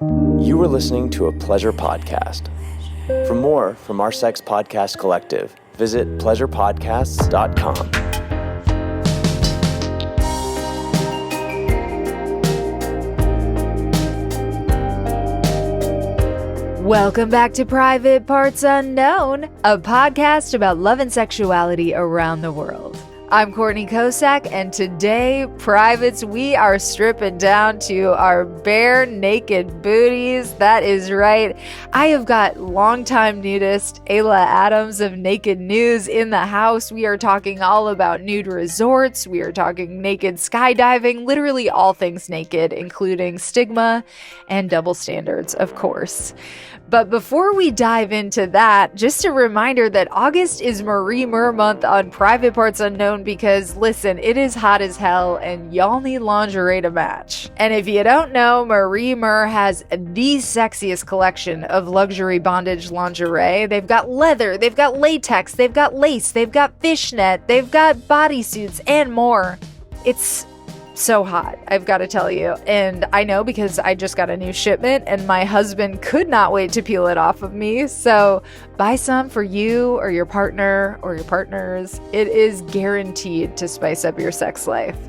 You were listening to a Pleasure podcast. For more from our Sex Podcast Collective, visit pleasurepodcasts.com. Welcome back to Private Parts Unknown, a podcast about love and sexuality around the world. I'm Courtney Kocak, and today, privates, we are stripping down to our bare naked booties. That is right. I have got longtime nudist Eila Adams of Naked News in the house. We are talking all about nude resorts. We are talking naked skydiving, literally all things naked, including stigma and double standards, of course. But before we dive into that, just a reminder that August is Marie Mer month on Private Parts Unknown because, listen, it is hot as hell and y'all need lingerie to match. And if you don't know, Marie Mer has the sexiest collection of luxury bondage lingerie. They've got leather, they've got latex, they've got lace, they've got fishnet, they've got bodysuits and more. It's so hot, I've got to tell you. And I know because I just got a new shipment and my husband could not wait to peel it off of me. So buy some for you or your partner or your partners. It is guaranteed to spice up your sex life.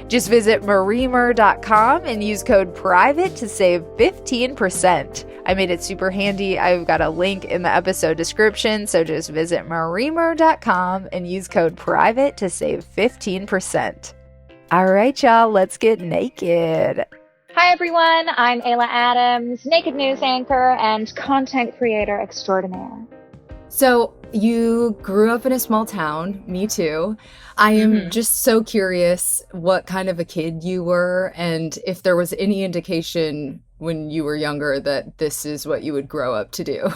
Just visit mariemer.com and use code PRIVATE to save 15%. I made it super handy. I've got a link in the episode description. So just visit mariemer.com and use code PRIVATE to save 15%. All right, y'all, let's get naked. Hi, everyone. I'm Eila Adams, naked news anchor and content creator extraordinaire. So you grew up in a small town. Me too. I am just so curious what kind of a kid you were and if there was any indication when you were younger that this is what you would grow up to do.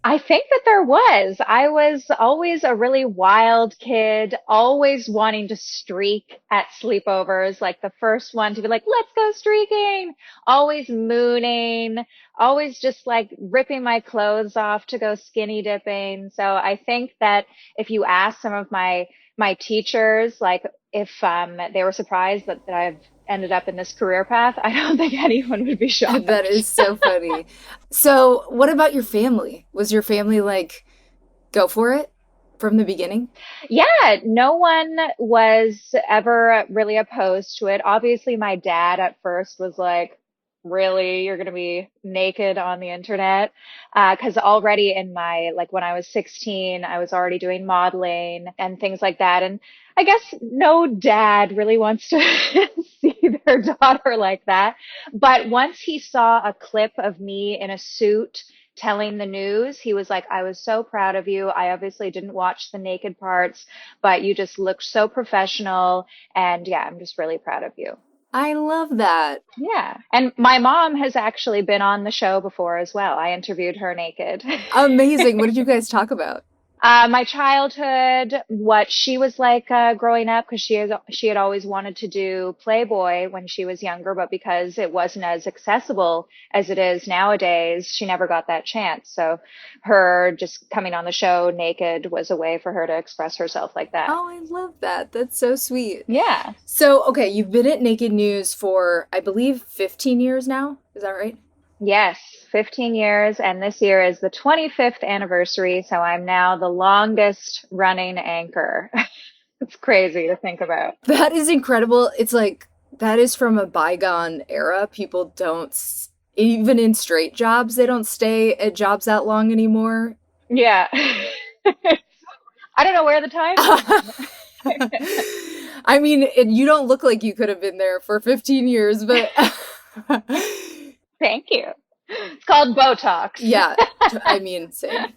I think that there was. I was always a really wild kid, always wanting to streak at sleepovers, like the first one to be like, let's go streaking, always mooning, always just like ripping my clothes off to go skinny dipping. So I think that if you ask some of my teachers, like if they were surprised that I've ended up in this career path, I don't think anyone would be shocked. That is so funny. So what about your family? Was your family like, go for it from the beginning? Yeah, no one was ever really opposed to it. Obviously, my dad at first was like, really, you're going to be naked on the internet? Because already in when I was 16, I was already doing modeling and things like that. And I guess no dad really wants to see their daughter like that. But once he saw a clip of me in a suit telling the news, he was like, I was so proud of you. I obviously didn't watch the naked parts, but you just looked so professional. And yeah, I'm just really proud of you. I love that. Yeah. And my mom has actually been on the show before as well. I interviewed her naked. Amazing. What did you guys talk about? My childhood, what she was like growing up, because she had always wanted to do Playboy when she was younger, but because it wasn't as accessible as it is nowadays, she never got that chance. So her just coming on the show naked was a way for her to express herself like that. Oh, I love that. That's so sweet. Yeah. So, okay, you've been at Naked News for, I believe, 15 years now. Is that right? Yes, 15 years, and this year is the 25th anniversary, so I'm now the longest running anchor. It's crazy to think about. That is incredible. It's like, that is from a bygone era. People don't, even in straight jobs, they don't stay at jobs that long anymore. Yeah. I don't know where the time is. I mean, you don't look like you could have been there for 15 years, but... Thank you. It's called Botox. Yeah, I mean, same.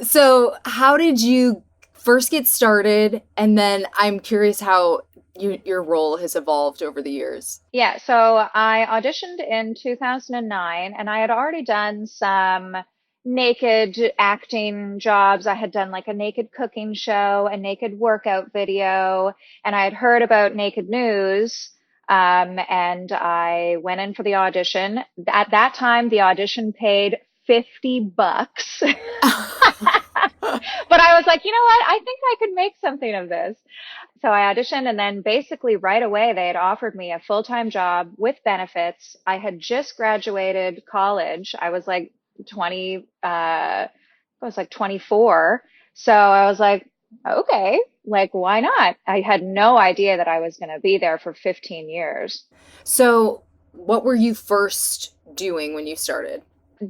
So how did you first get started? And then I'm curious how your role has evolved over the years. Yeah, so I auditioned in 2009, and I had already done some naked acting jobs. I had done like a naked cooking show, a naked workout video, and I had heard about Naked News. And I went in for the audition. At that time, the audition paid $50. But I was like, you know what? I think I could make something of this. So I auditioned, and then basically right away they had offered me a full-time job with benefits. I had just graduated college. I was like 20, I was like 24. So I was like, okay, like why not? I had no idea that I was going to be there for 15 years. So, what were you first doing when you started?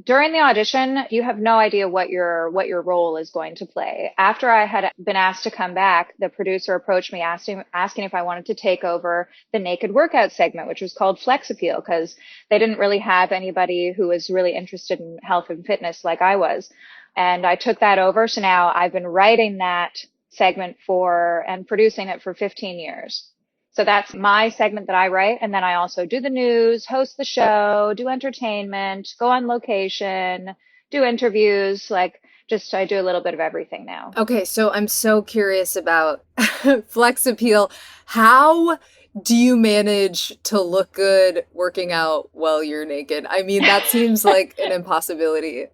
During the audition, you have no idea what your role is going to play. After I had been asked to come back, the producer approached me asking if I wanted to take over the naked workout segment, which was called Flex Appeal, because they didn't really have anybody who was really interested in health and fitness like I was. And I took that over. So now I've been writing that segment for and producing it for 15 years. So that's my segment that I write. And then I also do the news, host the show, do entertainment, go on location, do interviews, like just I do a little bit of everything now. Okay, so I'm so curious about Flex Appeal. How do you manage to look good working out while you're naked? I mean, that seems like an impossibility.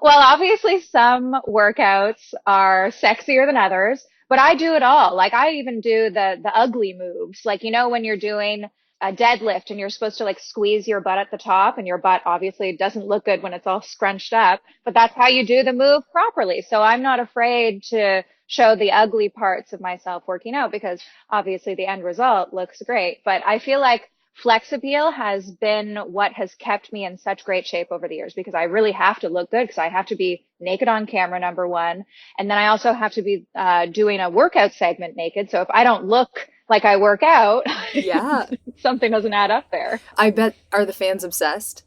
Well, obviously some workouts are sexier than others, but I do it all. Like I even do the ugly moves. Like when you're doing a deadlift and you're supposed to like squeeze your butt at the top, and your butt obviously doesn't look good when it's all scrunched up, but that's how you do the move properly. So I'm not afraid to show the ugly parts of myself working out, because obviously the end result looks great. But I feel like Flex Appeal has been what has kept me in such great shape over the years, because I really have to look good, because I have to be naked on camera, number one. And then I also have to be doing a workout segment naked. So if I don't look like I work out, Yeah. something doesn't add up there. I bet, are the fans obsessed?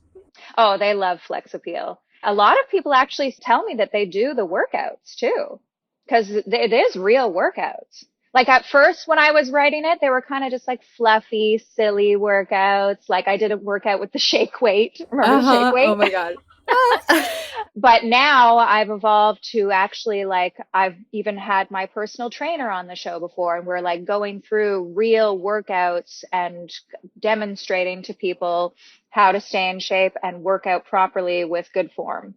Oh, they love Flex Appeal. A lot of people actually tell me that they do the workouts too, because it is real workouts. Like at first when I was writing it, they were kind of just like fluffy, silly workouts. Like I did a workout with the shake weight. Remember the shake weight? Oh my God. But now I've evolved to actually like I've even had my personal trainer on the show before, and we're like going through real workouts and demonstrating to people how to stay in shape and work out properly with good form.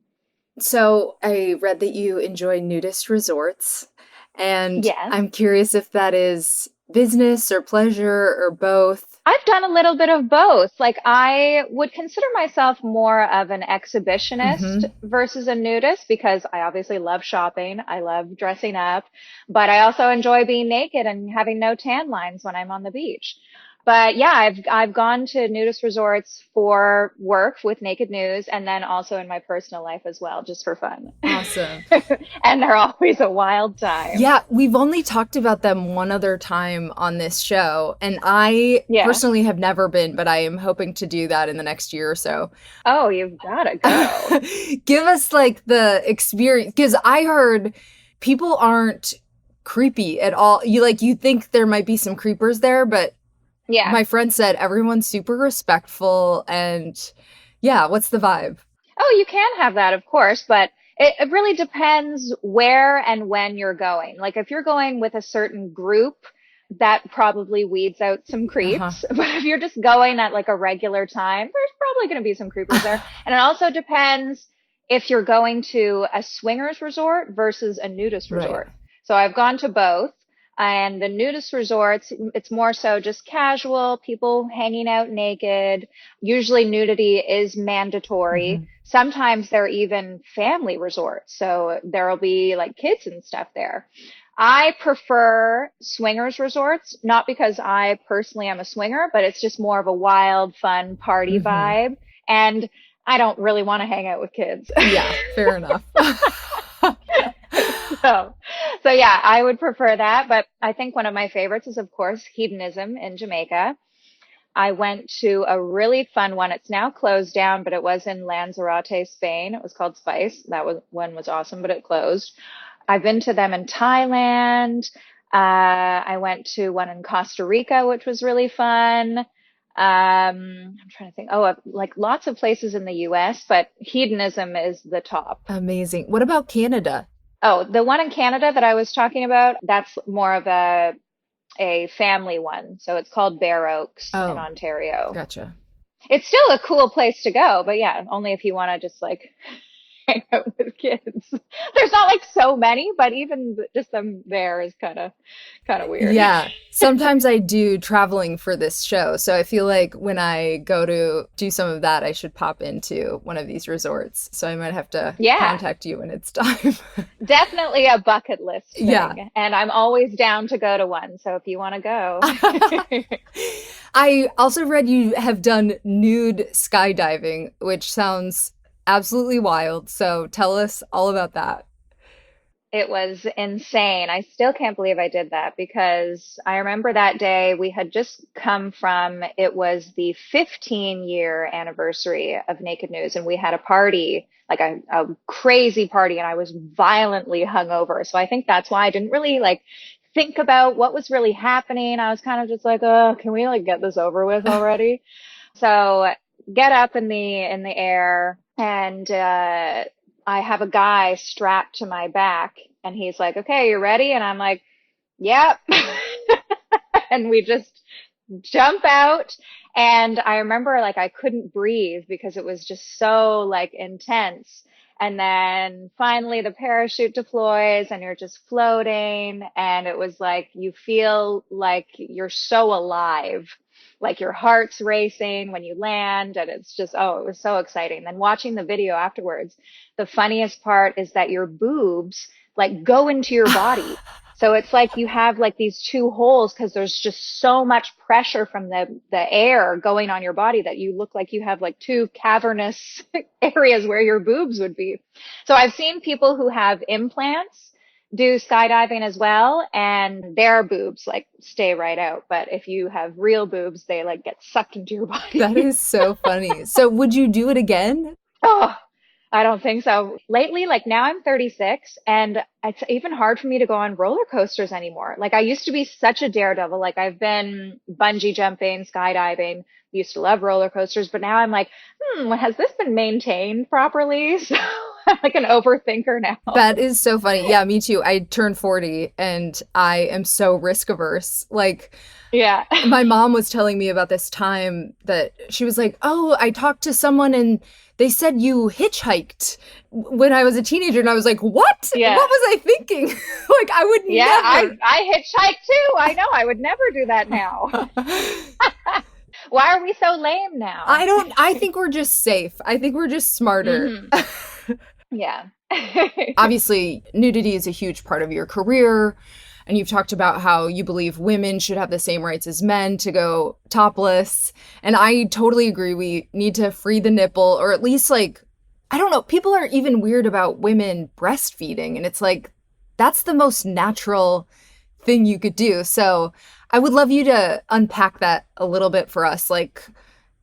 So I read that you enjoy nudist resorts, and Yes. I'm curious if that is business or pleasure or both. I've done a little bit of both. Like I would consider myself more of an exhibitionist versus a nudist, because I obviously love shopping. I love dressing up, but I also enjoy being naked and having no tan lines when I'm on the beach. But yeah, I've gone to nudist resorts for work with Naked News, and then also in my personal life as well, just for fun. Awesome. And they're always a wild time. Yeah, we've only talked about them one other time on this show, and I Yeah. personally have never been, but I am hoping to do that in the next year or so. Oh, you've got to go. Give us like the experience, because I heard people aren't creepy at all. You think there might be some creepers there, but Yeah. my friend said everyone's super respectful, and yeah, what's the vibe? Oh, you can have that, of course, but it really depends where and when you're going. Like if you're going with a certain group, that probably weeds out some creeps. But if you're just going at like a regular time, there's probably going to be some creepers there. And it also depends if you're going to a swingers resort versus a nudist resort. Right. So I've gone to both. And the nudist resorts, it's more so just casual, people hanging out naked. Usually nudity is mandatory. Sometimes they're even family resorts. So there'll be like kids and stuff there. I prefer swingers resorts, not because I personally am a swinger, but it's just more of a wild, fun party vibe. And I don't really want to hang out with kids. Yeah, fair enough. So yeah, I would prefer that. But I think one of my favorites is, of course, Hedonism in Jamaica. I went to a really fun one. It's now closed down, but it was in Lanzarote, Spain. It was called Spice. One was awesome, but it closed. I've been to them in Thailand. I went to one in Costa Rica, which was really fun. I'm trying to think. Oh, like lots of places in the US, but Hedonism is the top. Amazing. What about Canada? Oh, the one in Canada that I was talking about, that's more of a family one. So it's called Bear Oaks in Ontario. Gotcha. It's still a cool place to go, but yeah, only if you want to just like hang out with kids. There's not like so many, but even just them there is kind of weird. Yeah. Sometimes I do traveling for this show. So I feel like when I go to do some of that, I should pop into one of these resorts. So I might have to Yeah, contact you when it's time. definitely a bucket list Yeah. thing. And I'm always down to go to one. So if you want to go. I also read you have done nude skydiving, which sounds absolutely wild. So tell us all about that. It was insane. I still can't believe I did that because I remember that day we had just come from, it was the 15-year anniversary of Naked News, and we had a party, like a crazy party, and I was violently hungover. So I think that's why I didn't really like think about what was really happening. I was kind of just like, oh, can we like get this over with already? So get up in the air and I have a guy strapped to my back and he's like, okay, you ready? And I'm like, yep. And we just jump out. And I remember like I couldn't breathe because it was just so like intense. And then finally the parachute deploys and you're just floating. And it was like you feel like you're so alive, like your heart's racing when you land. And it's just, oh, it was so exciting. Then watching the video afterwards, the funniest part is that your boobs like go into your body. So it's like you have like these two holes because there's just so much pressure from the air going on your body that you look like you have like two cavernous areas where your boobs would be. So I've seen people who have implants do skydiving as well, and their boobs like stay right out. But if you have real boobs, they like get sucked into your That body. is so funny. So would you do it again? Oh, I don't think so. Lately, like now I'm 36 and it's even hard for me to go on roller coasters anymore. Like I used to be such a daredevil. Like I've been bungee jumping, skydiving, used to love roller coasters, but now I'm like, has this been maintained properly? So I'm like an overthinker now. That is so funny. Yeah, me too. I turned 40 and I am so risk averse. Like, Yeah. my mom was telling me about this time that she was like, "Oh, I talked to someone and they said you hitchhiked when I was a teenager." And I was like, "What? Yeah. What was I thinking?" Like, I would Yeah, never. I hitchhike too. I know. I would never do that now. Why are we so lame now? I think we're just safe. I think we're just smarter. Yeah. Obviously, nudity is a huge part of your career. And you've talked about how you believe women should have the same rights as men to go topless. And I totally agree. We need to free the nipple, or at least like, I don't know, people are even weird about women breastfeeding. And it's like, that's the most natural thing you could do. So I would love you to unpack that a little bit for us, like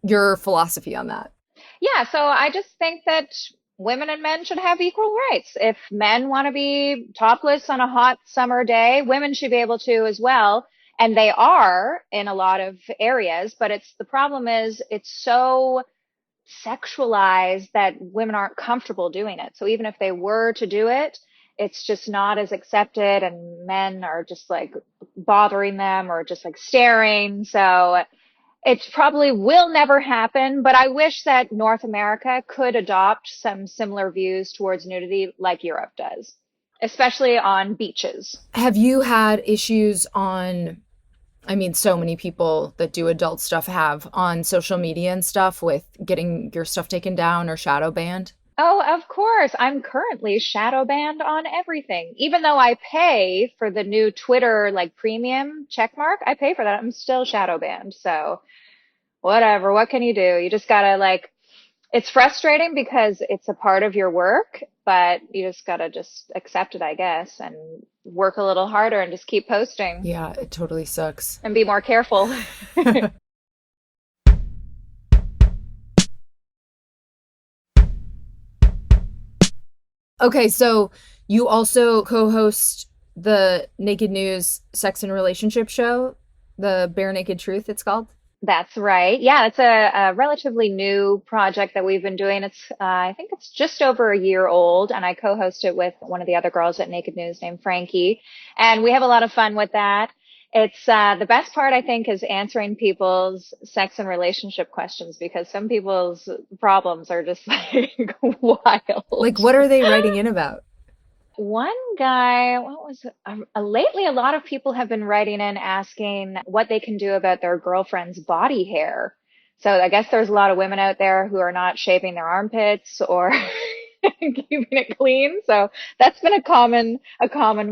your philosophy on that. Yeah, so I just think that women and men should have equal rights. If men want to be topless on a hot summer day, women should be able to as well. And they are in a lot of areas, but the problem is it's so sexualized that women aren't comfortable doing it. So even if they were to do it, it's just not as accepted and men are just like bothering them or just like staring. So it probably will never happen, but I wish that North America could adopt some similar views towards nudity like Europe does, especially on beaches. Have you had issues on, I mean, so many people that do adult stuff have on social media and stuff with getting your stuff taken down or shadow banned? Oh, of course. I'm currently shadow banned on everything. Even though I pay for the new Twitter like premium check mark, I pay for that. I'm still shadow banned. So whatever, what can you do? You just gotta like, it's frustrating because it's a part of your work, but you just gotta just accept it, I guess, and work a little harder and just keep posting Yeah, it totally sucks. and be more careful. Okay, so you also co-host the Naked News Sex and Relationship show, the Bare Naked Truth, it's called. That's right. Yeah, it's a relatively new project that we've been doing. I think it's just over a year old, and I co-host it with one of the other girls at Naked News named Frankie. And we have a lot of fun with that. It's the best part, I think, is answering people's sex and relationship questions because some people's problems are just like wild. Like, what are they writing in about? One guy, what was it? Lately, a lot of people have been writing in asking what they can do about their girlfriend's body hair. So I guess there's a lot of women out there who are not shaving their armpits or keeping it clean. So that's been a common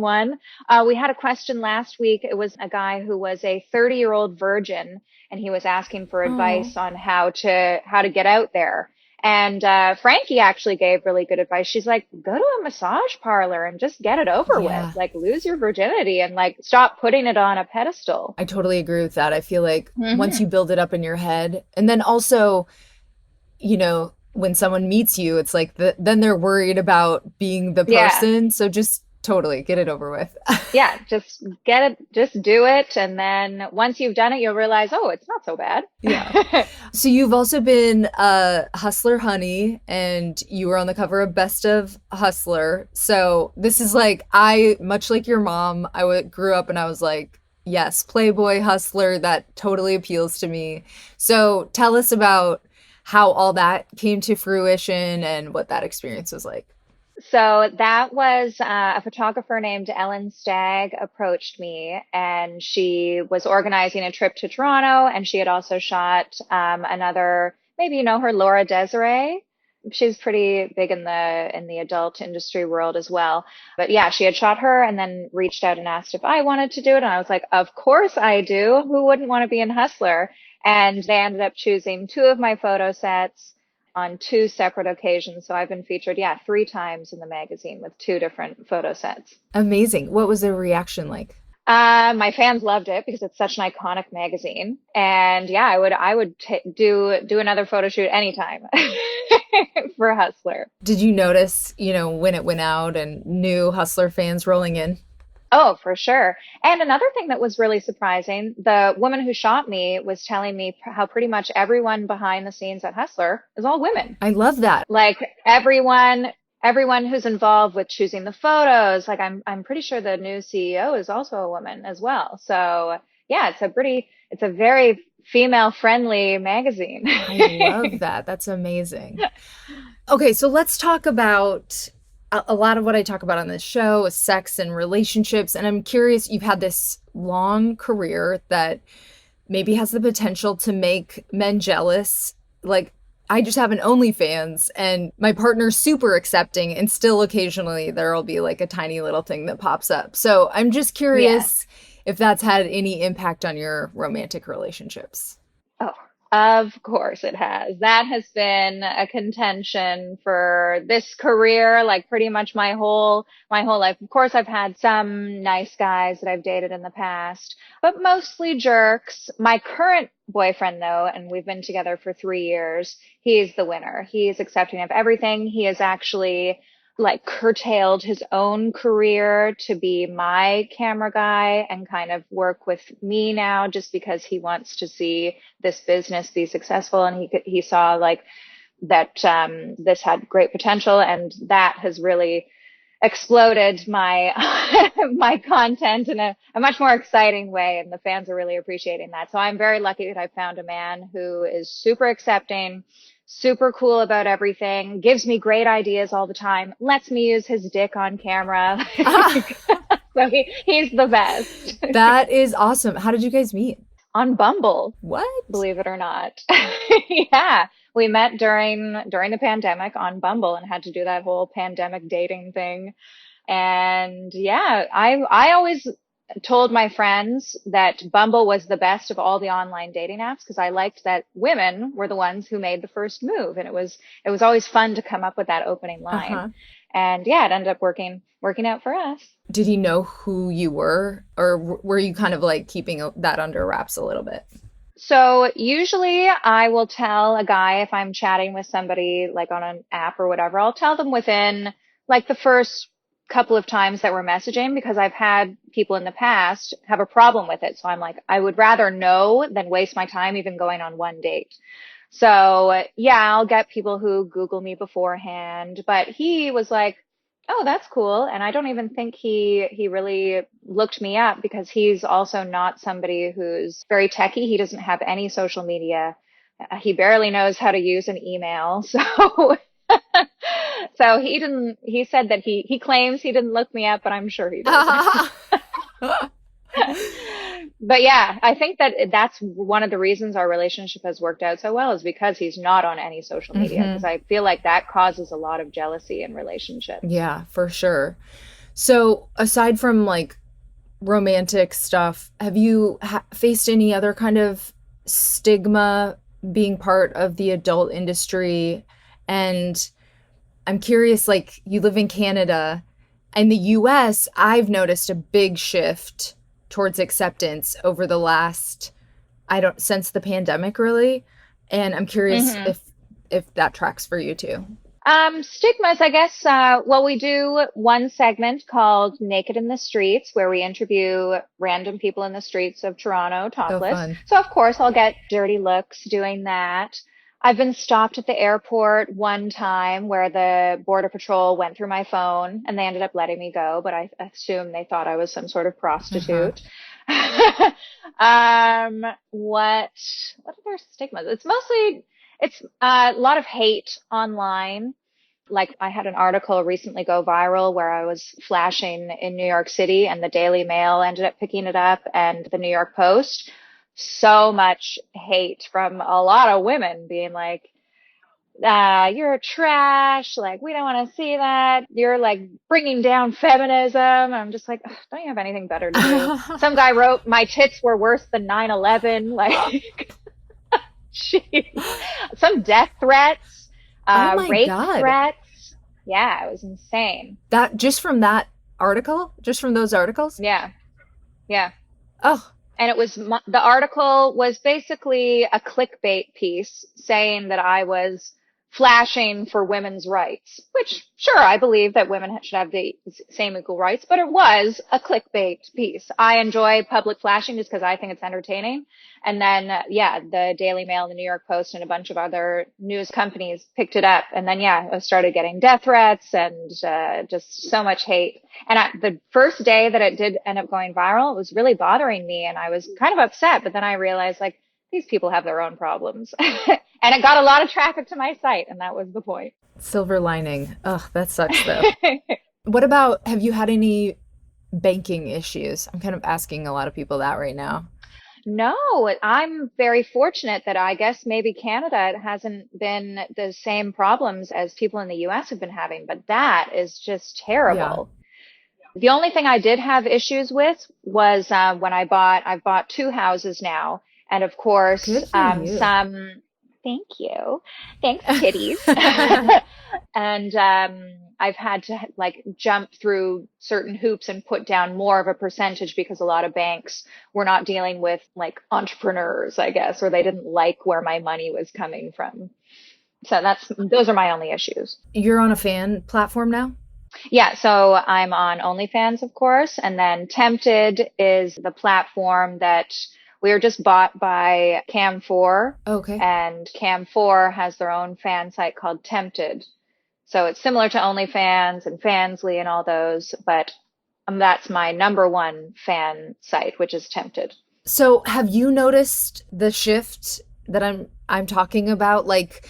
one. We had a question last week. It was a guy who was a 30-year-old virgin, and he was asking for Oh, advice on how to get out there. And Frankie actually gave really good advice. She's like, go to a massage parlor and just get it over with. yeah. Like, lose your virginity and like stop putting it on a pedestal. I totally agree with that. I feel like once Hmm. you build it up in your head, and then also, when someone meets you, it's like then they're worried about being the Yeah. person. So just totally get it over with. Yeah. Just get it. Just do it. And then once you've done it, you'll realize, oh, it's not so bad. Yeah. So you've also been a Hustler Honey, and you were on the cover of Best of Hustler. So this is like, much like your mom, grew up and I was like, yes, Playboy Hustler, that totally appeals to me. So tell us about how all that came to fruition and what that experience was like. So that was a photographer named Ellen Stagg approached me, and she was organizing a trip to Toronto, and she had also shot another, maybe you know her, Laura Desiree. She's pretty big in the adult industry world as well. But yeah, she had shot her and then reached out and asked if I wanted to do it, and I was like, of course I do. Who wouldn't want to be in Hustler? And they ended up choosing two of my photo sets on two separate occasions. So I've been featured, yeah, three times in the magazine with two different photo sets. Amazing. What was the reaction like? My fans loved it because it's such an iconic magazine, and yeah, I would do another photo shoot anytime for Hustler. Did you notice, when it went out and new Hustler fans rolling in? Oh, for sure. And another thing that was really surprising, the woman who shot me was telling me how pretty much everyone behind the scenes at Hustler is all women. I love that. Like everyone who's involved with choosing the photos, like I'm pretty sure the new CEO is also a woman as well. So yeah, it's a very female friendly magazine. I love that. That's amazing. Okay, so let's talk about a lot of what I talk about on this show is sex and relationships. And I'm curious, you've had this long career that maybe has the potential to make men jealous. Like, I just have an OnlyFans and my partner's super accepting, and still occasionally there'll be like a tiny little thing that pops up. So I'm just Yeah. curious if that's had any impact on your romantic relationships. Oh, of course it has. That has been a contention for this career, like pretty much my whole life. Of course, I've had some nice guys that I've dated in the past, but mostly jerks. My current boyfriend, though, and we've been together for 3 years, he's the winner. He's accepting of everything. He is actually like curtailed his own career to be my camera guy and kind of work with me now just because he wants to see this business be successful, and he saw like that this had great potential, and that has really exploded my my content in a much more exciting way, and the fans are really appreciating that. So I'm very lucky that I found a man who is super accepting, super cool about everything, gives me great ideas all the time, lets me use his dick on camera. So he's the best. That is awesome. How did you guys meet? On Bumble, What? believe it or not. Yeah, we met during the pandemic on Bumble and had to do that whole pandemic dating thing. And yeah, I always told my friends that Bumble was the best of all the online dating apps because I liked that women were the ones who made the first move, and it was always fun to come up with that opening line. Uh-huh. And yeah, it ended up working out for us. Did he know who you were, or were you kind of like keeping that under wraps a little bit? So usually I will tell a guy if I'm chatting with somebody like on an app or whatever, I'll tell them within like the first couple of times that we're messaging because I've had people in the past have a problem with it. So I'm like, I would rather know than waste my time even going on one date. So yeah, I'll get people who Google me beforehand, but he was like, Oh, that's cool. And I don't even think he really looked me up because he's also not somebody who's very techie. He doesn't have any social media. He barely knows how to use an email. So so he said that he claims he didn't look me up, but I'm sure he did. But yeah, I think that that's one of the reasons our relationship has worked out so well is because he's not on any social media. Because I feel like that causes a lot of jealousy in relationships. Yeah, for sure. So aside from like romantic stuff, have you faced any other kind of stigma being part of the adult industry? And I'm curious, like you live in Canada. In the US, I've noticed a big shift towards acceptance over the last, since the pandemic really. And I'm curious if that tracks for you too. Stigmas, I guess, well, we do one segment called Naked in the Streets where we interview random people in the streets of Toronto, topless. fun. So of course I'll get dirty looks doing that. I've been stopped at the airport one time where the Border Patrol went through my phone and they ended up letting me go, but I assume they thought I was some sort of prostitute. What other stigmas? It's a lot of hate online. Like I had an article recently go viral where I was flashing in New York City and the Daily Mail ended up picking it up and the New York Post. So much hate from a lot of women being like, you're trash. Like, we don't want to see that. You're like bringing down feminism. I'm just like, don't you have anything better to do? Some guy wrote, my tits were worse than 9/11. Like, some death threats, rape threats. Yeah, it was insane. That just from that article? Just from those articles? Yeah. Yeah. Oh. And it was, the article was basically a clickbait piece saying that I was flashing for women's rights, which sure, I believe that women should have the same equal rights, but it was a clickbait piece. I enjoy public flashing just because I think it's entertaining. And then, the Daily Mail and the New York Post and a bunch of other news companies picked it up. And then, I started getting death threats and just so much hate. And the first day that it did end up going viral, it was really bothering me. And I was kind of upset. But then I realized, like, these people have their own problems. And it got a lot of traffic to my site. And that was the point. Silver lining. Ugh, that sucks, though. What about, have you had any banking issues? I'm kind of asking a lot of people that right now. No, I'm very fortunate that I guess maybe Canada, it hasn't been the same problems as people in the US have been having, but that is just terrible. Yeah. The only thing I did have issues with was when I've bought 2 houses now. And of course, thank you. Thanks, kitties. And I've had to like jump through certain hoops and put down more of a percentage because a lot of banks were not dealing with like entrepreneurs, I guess, or they didn't like where my money was coming from. So those are my only issues. You're on a fan platform now? Yeah, so I'm on OnlyFans, of course, and then Tempted is the platform that we were just bought by Cam4. Okay. And Cam4 has their own fan site called Tempted. So it's similar to OnlyFans and Fansly and all those, but that's my number one fan site, which is Tempted. So have you noticed the shift that I'm talking about? Like,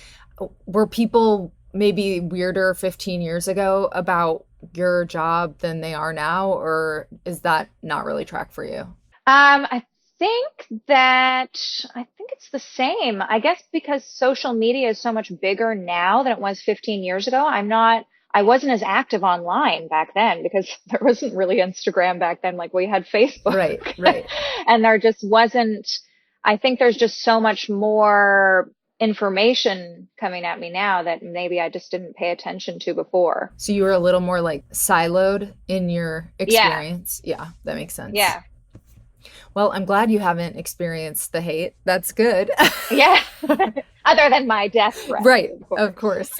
were people maybe weirder 15 years ago about your job than they are now, or is that not really track for you? I think it's the same. I guess because social media is so much bigger now than it was 15 years ago. I wasn't as active online back then because there wasn't really Instagram back then. Like we had Facebook. Right. And there just wasn't, I think there's just so much more information coming at me now that maybe I just didn't pay attention to before. So you were a little more like siloed in your experience. Yeah, that makes sense. Yeah. Well, I'm glad you haven't experienced the hate. That's good. Yeah. Other than my death threat. Right. Of course.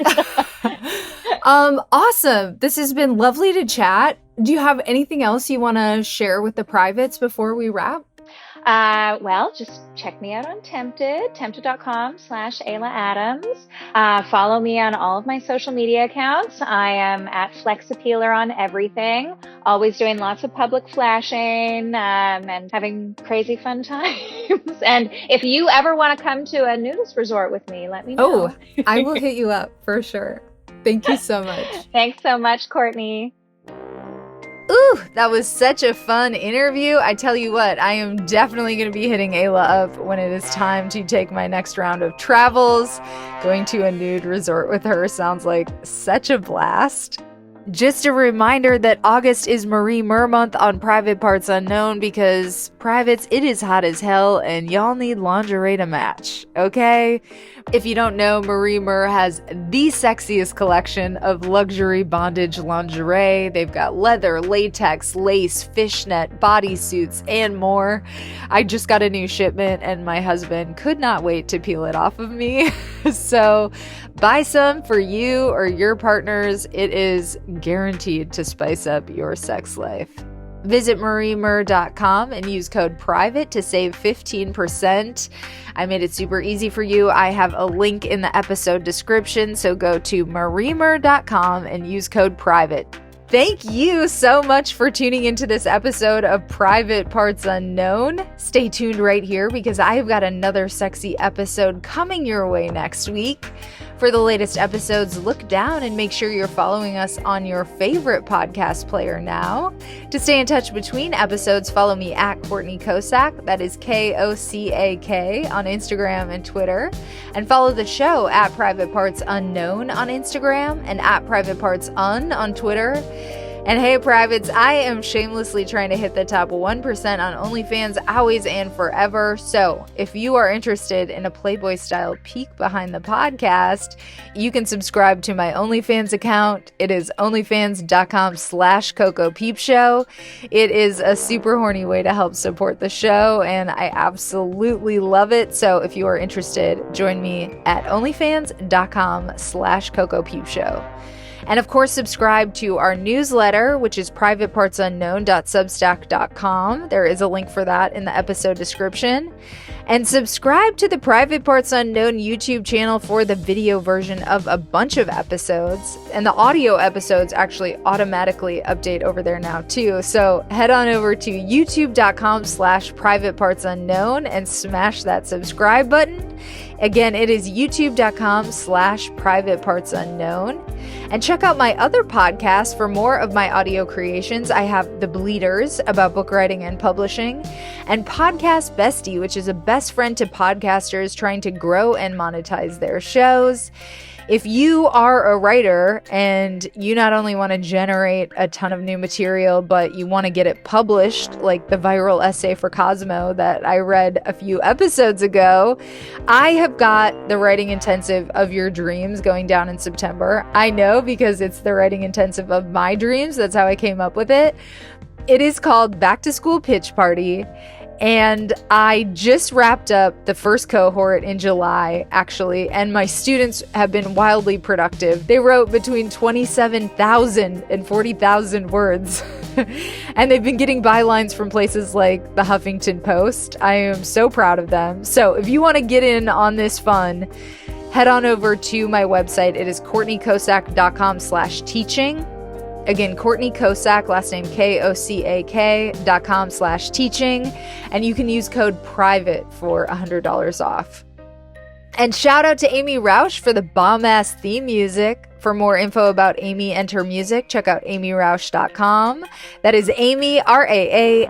Awesome. This has been lovely to chat. Do you have anything else you want to share with the privates before we wrap? Well, just check me out on Tempted, tempted.com/Eila Adams. Follow me on all of my social media accounts. I am at FlexAppealer on everything, always doing lots of public flashing and having crazy fun times. And if you ever want to come to a nudist resort with me, let me know. Oh, I will hit you up for sure. Thank you so much. Thanks so much, Courtney. Ooh, that was such a fun interview. I tell you what, I am definitely going to be hitting Eila up when it is time to take my next round of travels. Going to a nude resort with her sounds like such a blast. Just a reminder that August is Marie Mer month on Private Parts Unknown because, privates, it is hot as hell and y'all need lingerie to match, okay? If you don't know, Marie Mer has the sexiest collection of luxury bondage lingerie. They've got leather, latex, lace, fishnet, bodysuits, and more. I just got a new shipment and my husband could not wait to peel it off of me. So buy some for you or your partners. It is guaranteed to spice up your sex life. Visit mariemer.com and use code PRIVATE to save 15%. I made it super easy for you. I have a link in the episode description, so go to mariemer.com and use code PRIVATE. Thank you so much for tuning into this episode of Private Parts Unknown. Stay tuned right here because I've got another sexy episode coming your way next week. For the latest episodes, look down and make sure you're following us on your favorite podcast player now. To stay in touch between episodes, follow me at Courtney Kocak, that is Kocak, on Instagram and Twitter. And follow the show at Private Parts Unknown on Instagram and at Private Parts Un on Twitter. And hey, privates, I am shamelessly trying to hit the top 1% on OnlyFans always and forever. So if you are interested in a Playboy-style peek behind the podcast, you can subscribe to my OnlyFans account. It is onlyfans.com/CocoPeepShow. It is a super horny way to help support the show, and I absolutely love it. So if you are interested, join me at onlyfans.com/CocoPeepShow. And of course, subscribe to our newsletter, which is privatepartsunknown.substack.com. There is a link for that in the episode description. And subscribe to the Private Parts Unknown YouTube channel for the video version of a bunch of episodes. And the audio episodes actually automatically update over there now too. So head on over to youtube.com/privatepartsunknown and smash that subscribe button. Again, it is youtube.com/privatepartsunknown. And check out my other podcasts for more of my audio creations. I have The Bleeders about book writing and publishing, and Podcast Bestie, which is a best friend to podcasters trying to grow and monetize their shows. If you are a writer and you not only want to generate a ton of new material, but you want to get it published, like the viral essay for Cosmo that I read a few episodes ago, I have got the writing intensive of your dreams going down in September. I know because it's the writing intensive of my dreams. That's how I came up with it. It is called Back to School Pitch Party. And I just wrapped up the first cohort in July, actually, and my students have been wildly productive. They wrote between 27,000 and 40,000 words, and they've been getting bylines from places like the Huffington Post. I am so proud of them. So if you want to get in on this fun, head on over to my website. It is CourtneyKocak.com/teaching. Again, Courtney Kocak, last name KOCAK.com/teaching. And you can use code PRIVATE for $100 off. And shout out to Amy Rausch for the bomb-ass theme music. For more info about Amy and her music, check out amyrausch.com. That is Amy, RAASCH.com.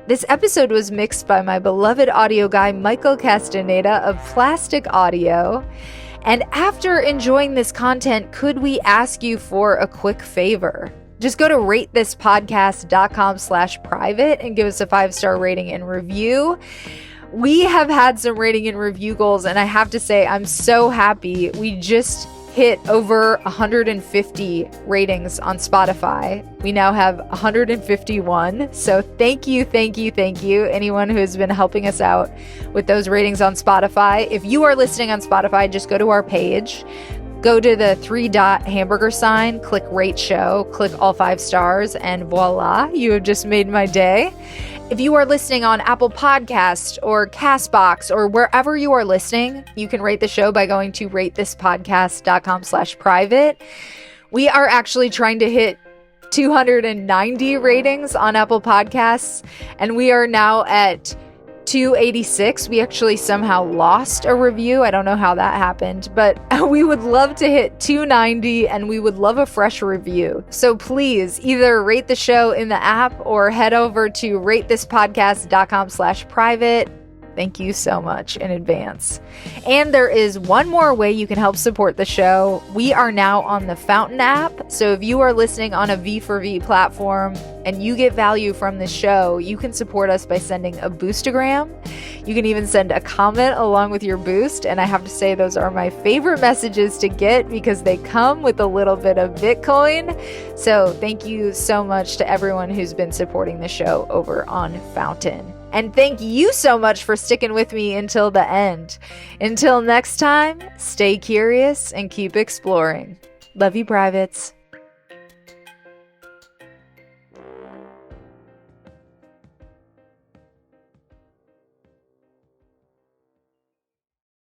This episode was mixed by my beloved audio guy, Michael Castaneda of Plastic Audio. And after enjoying this content, could we ask you for a quick favor? Just go to ratethispodcast.com/private and give us a 5-star rating and review. We have had some rating and review goals, and I have to say, I'm so happy. We just hit over 150 ratings on Spotify. We now have 151. So thank you, anyone who has been helping us out with those ratings on Spotify. If you are listening on Spotify, just go to our page, go to the 3-dot hamburger sign, click rate show, click all 5 stars, and voila, you have just made my day. If you are listening on Apple Podcasts or Castbox or wherever you are listening, you can rate the show by going to ratethispodcast.com/private. We are actually trying to hit 290 ratings on Apple Podcasts, and we are now at 286. We actually somehow lost a review. I don't know how that happened, but we would love to hit 290 and we would love a fresh review. So please either rate the show in the app or head over to ratethispodcast.com/private. Thank you so much in advance. And there is one more way you can help support the show. We are now on the Fountain app. So if you are listening on a V4V platform and you get value from this show, you can support us by sending a boostagram. You can even send a comment along with your boost. And I have to say, those are my favorite messages to get because they come with a little bit of Bitcoin. So thank you so much to everyone who's been supporting the show over on Fountain. And thank you so much for sticking with me until the end. Until next time, stay curious and keep exploring. Love you, privates.